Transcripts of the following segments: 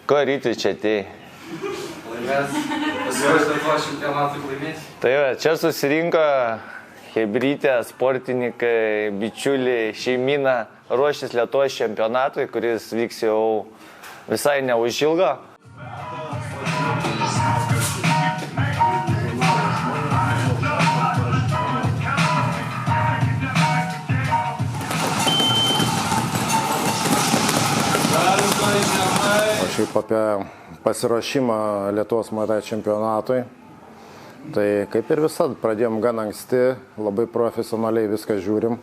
Ko ryti čia atėjai? Laimės, pasiruošti Lietuvos čempionatui laimėti. Tai va, čia susirinko hebrytė, sportininkai, bičiuliai, šeimyna ruoštis Lietuvos čempionatui, kuris vyks jau visai neužilgo. Šiaip apie pasiruošimą Lietuvos Muay Thai čempionatui. Tai kaip ir visad, pradėjom gan anksti, labai profesionaliai viską žiūrim.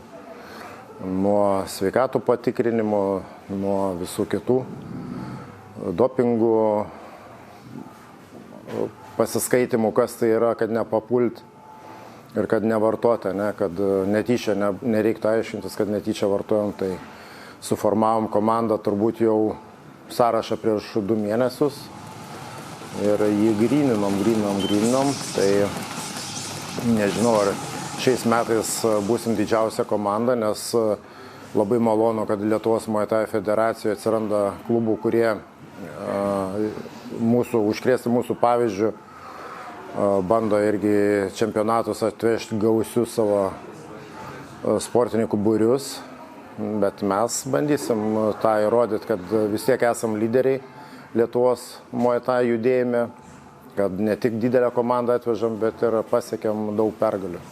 Nuo sveikatų patikrinimų, nuo visų kitų dopingų, pasiskaitimų, kas tai yra, kad nepapult ir kad nevartoti, kad netyčia, nereiktų aiškintis, kad netyčia vartojom. Tai suformavom komandą turbūt jau sąrašą prieš 2 mėnesius ir jį gryninom. Tai nežinau, ar šiais metais būsim didžiausia komanda, nes labai malonu, kad Lietuvos Muay Thai federacijoje atsiranda klubų, kurie užkrėsti mūsų pavyzdžių, bando irgi čempionatus atvežti gausius savo sportininkų būrius. Bet mes bandysim tą įrodyti, kad vis tiek esam lyderiai Lietuvos Muay Thai judėjime, kad ne tik didelę komandą atvežam, bet ir pasiekėm daug pergalių.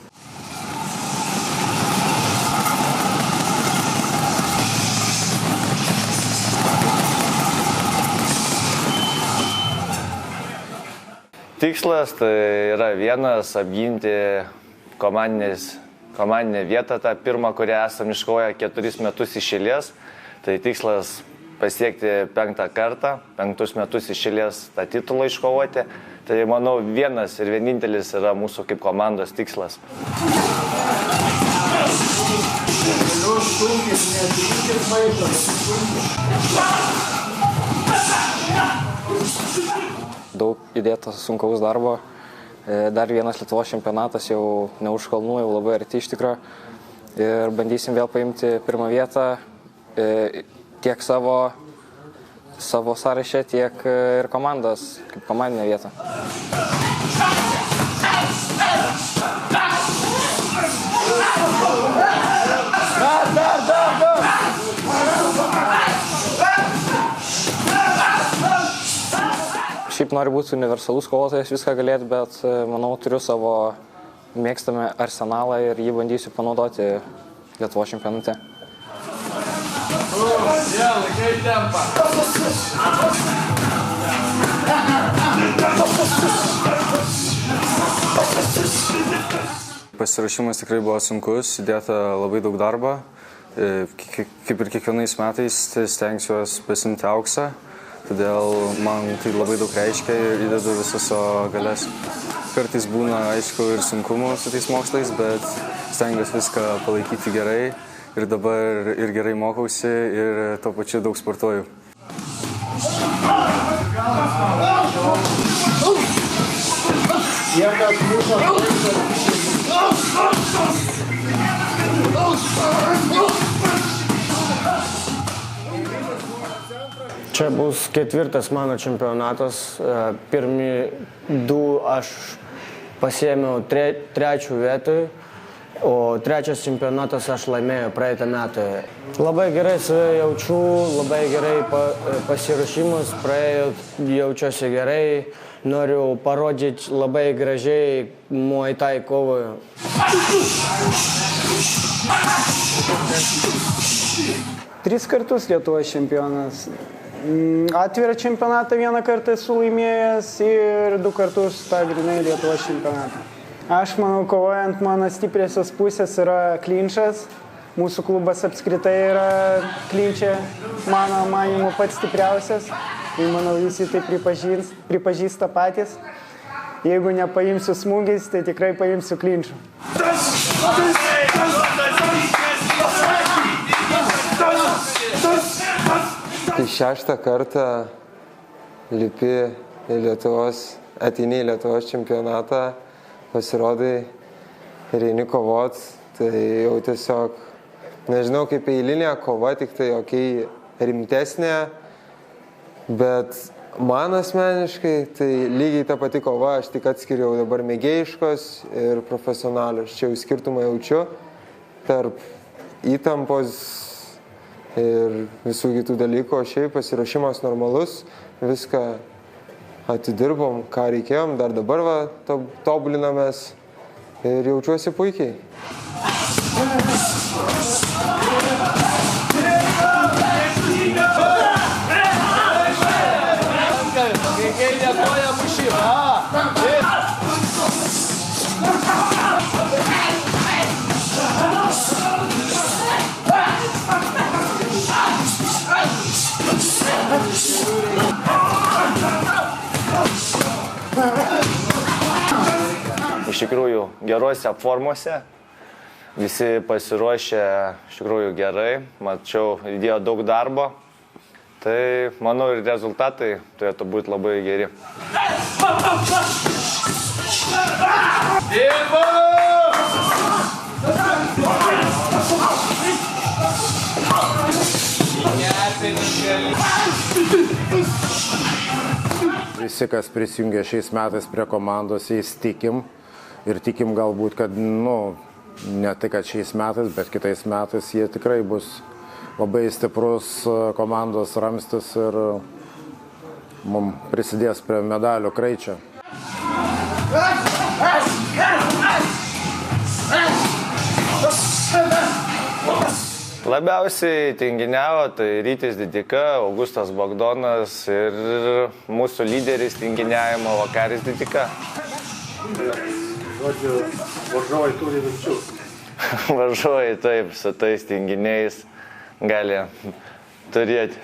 Tikslas tai yra vienas - apginti komandinę vietą, tą pirmą, kurią esam iškovoję 4 metus iš eilės. Tai tikslas pasiekti 5 kartą, 5 metus iš eilės tą titulą iškovoti. Tai manau, vienas ir vienintelis yra mūsų kaip komandos tikslas. Daug įdėta sunkaus darbo. Dar vienas Lietuvos čempionatas jau ne už kalnų, jau labai arti iš tikrųjų. Ir bandysim vėl paimti pirmą vietą tiek savo sąraše, tiek ir komandos, kaip komandinė vieta. Šiaip noriu būti universalus kovotojas, viską galėti, bet manau turiu savo mėgstamą arsenalą ir jį bandysiu panaudoti Lietuvos čempionate. Pasiruošimas tikrai buvo sunkus, įdėta labai daug darbo. Kaip ir kiekvienais metais stengsiuos pasimti auksą. Todėl man tai labai daug reiškia ir įdedu visas savo galias. Kartais būna, aišku, ir sunkumų su tais mokslais, bet stengiuosi viską palaikyti gerai. Ir dabar ir gerai mokausi ir tuo pačiu daug sportuoju. Čia bus 4. mano čempionatas. Pirmi 2 aš pasiėmiau 3 vietoj, o 3 čempionatas aš laimėjau praeitą metą. Labai gerai save jaučiu, labai gerai pasiruošimus praėjo, jaučiuosi gerai. Noriu parodyti labai gražiai Muay Thai kovoje. 3 kartus Lietuvos čempionas. Atvirą čempionatą 1 kartą esu laimėjęs ir 2 kartus tą grynai Lietuvos čempionatą. Aš manau, kovojant mano stipriosios pusės yra klinčas. Mūsų klubas apskritai yra klinčia, mano manymu, pats stipriausias. Ir manau, visi tai pripažįsta patys. Jeigu nepaimsiu smūgiais, tai tikrai paimsiu klinčų. Tai 6 kartą lipi ateini į Lietuvos čempionatą, pasirodai ir eini kovot, tai jau tiesiog, nežinau, kaip eilinė kova, tik tai rimtesnė, bet man asmeniškai tai lygiai ta pati kova, aš tik atskiriau dabar mėgėjiškos ir profesionalios. Čia jau skirtumą jaučiu tarp įtampos ir visų kitų dalykų, o šiaip pasiruošimas normalus, viską atidirbom, ką reikėjom, dar dabar tobulinamės ir jaučiuosi puikiai. Iš tikrųjų, gerose formose, visi pasiruošę iš tikrųjų gerai, mačiau, įdėjo daug darbo, tai manau ir rezultatai turėtų būti labai geri. Visi, kas prisijungia šiais metais prie komandos, jais tikim. Ir tikim galbūt, kad, ne tai, kad šiais metais, bet kitais metais jie tikrai bus labai stiprus komandos ramstis ir mums prisidės prie medalių kraičio. Labiausiai tinginiavo tai Rytis Didika, Augustas Bogdonas ir mūsų lyderis tinginiavimo Vakaris Didika. Varžovai turi vilčių. Varžovai taip, su tais tinginiais gali turėti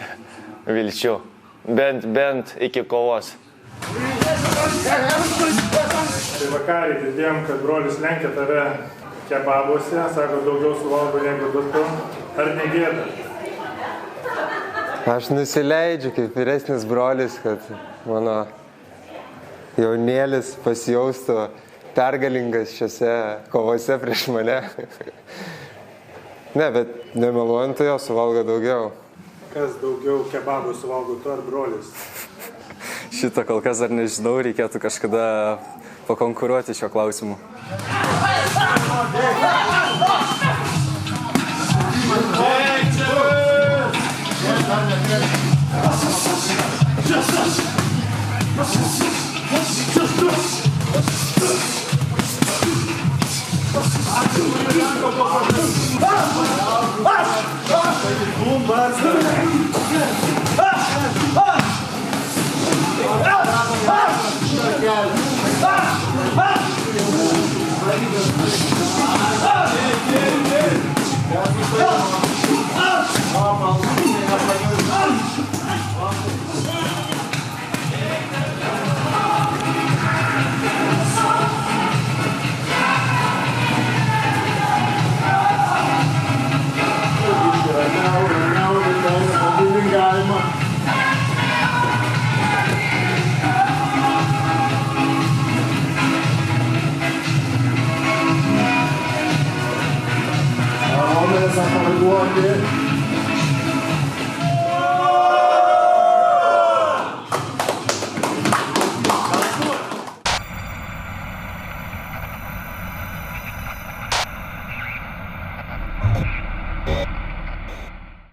vilčių, bent iki kovos. Tai Vakarį girdėjom, kad brolis lenkia tave kebabuose, sako, daugiau suvalgo negu tu. Ar negėda? Aš nusileidžiu kaip vyresnis brolis, kad mano jaunėlis pasijaustų pergalingas šiose kovose prieš mane. Ne, bet nemeluojant, tai jo suvalgo daugiau. Kas daugiau kebabų suvalgo, tu ar brolis? Šitą kol kas dar nežinau, reikėtų kažkada pakonkuruoti šio klausimu. Vamos a